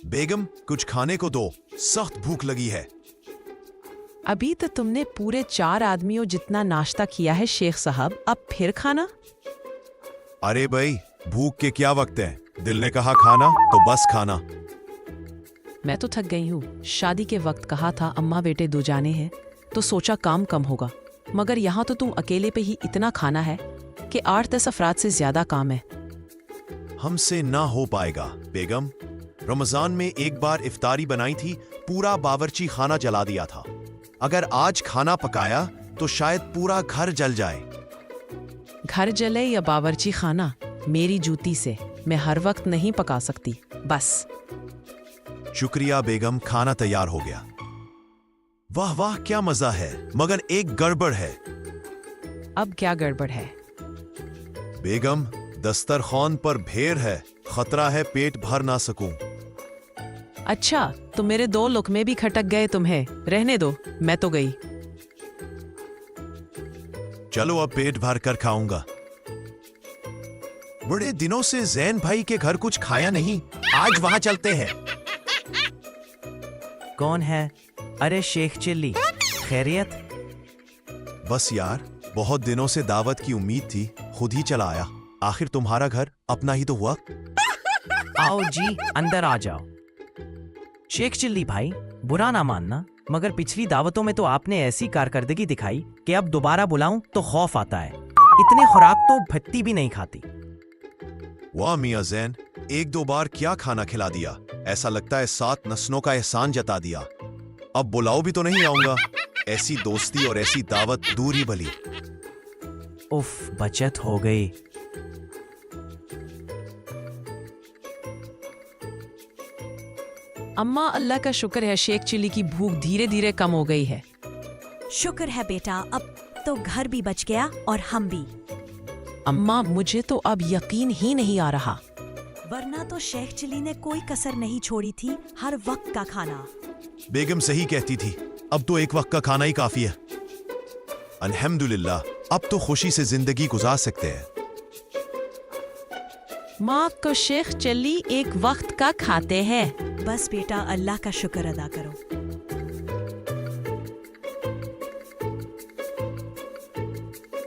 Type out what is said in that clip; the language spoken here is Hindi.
बेगम कुछ खाने को दो, सख्त भूख लगी है। अभी तो तुमने पूरे 4 आदमियों जितना नाश्ता किया है शेख साहब, अब फिर खाना? अरे भाई, भूख के क्या वक्त है, दिल ने कहा खाना तो बस खाना। मैं तो थक गई हूँ। शादी के वक्त कहा था अम्मा बेटे 2 जाने हैं तो सोचा काम कम होगा, मगर यहाँ तो तुम अकेले पे ही इतना खाना है कि 8-10 अफराद से ज्यादा काम है। हमसे ना हो पाएगा बेगम। रमजान में एक बार इफ्तारी बनाई थी, पूरा बावर्ची खाना जला दिया था। अगर आज खाना पकाया तो शायद पूरा घर जल जाए। घर जले या बावर्ची खाना, मेरी जूती से मैं हर वक्त नहीं पका सकती। बस। शुक्रिया बेगम, खाना तैयार हो गया। वाह वाह क्या मजा है, मगर एक गड़बड़ है। अब क्या गड़बड़ है? बेगम, दस्तरखान पर भेड़ है, खतरा है पेट भर ना सकूं। अच्छा, तो मेरे 2 लुकमे भी खटक गए तुम्हें। रहने दो, मैं तो गई। चलो अब पेट भर कर खाऊंगा। बड़े दिनों से जैन भाई के घर कुछ खाया नहीं, आज वहां चलते हैं। कौन है? अरे शेख चिल्ली, खैरियत? बस यार, बहुत दिनों से दावत की उम्मीद थी, खुद ही चला आया। आखिर तुम्हारा घर अपना ही तो हुआ। आओ जी, अंदर आ जाओ। शेख चिल्ली भाई, बुरा ना मानना, मगर पिछली दावतों में तो आपने ऐसी कारकर्दगी दिखाई कि अब दोबारा बुलाऊं तो खौफ आता है। इतने खुराक तो भत्ती भी नहीं खाती। वाह मियां जैन, 1-2 बार क्या खाना खिला दिया, ऐसा लगता है 7 नस्लों का एहसान जता दिया। अब बुलाओ भी तो नहीं आऊंगा। ऐसी दोस्ती और ऐसी दावत दूर ही भली। उफ, बचत हो गई। अम्मा, अल्लाह का शुक्र है शेख चिल्ली की भूख धीरे धीरे कम हो गई है। शुक्र है बेटा, अब तो घर भी बच गया और हम भी। अम्मा, मुझे तो अब यकीन ही नहीं आ रहा। वरना तो शेख चिल्ली ने कोई कसर नहीं छोड़ी थी, हर वक्त का खाना। बेगम सही कहती थी, अब तो एक वक्त का खाना ही काफी है। अल्हम्दुलिल्लाह, अब तो खुशी से जिंदगी गुजार सकते हैं। माँ को शेख चिल्ली एक वक्त का खाते हैं। बस बेटा, अल्लाह का शुक्र अदा करो।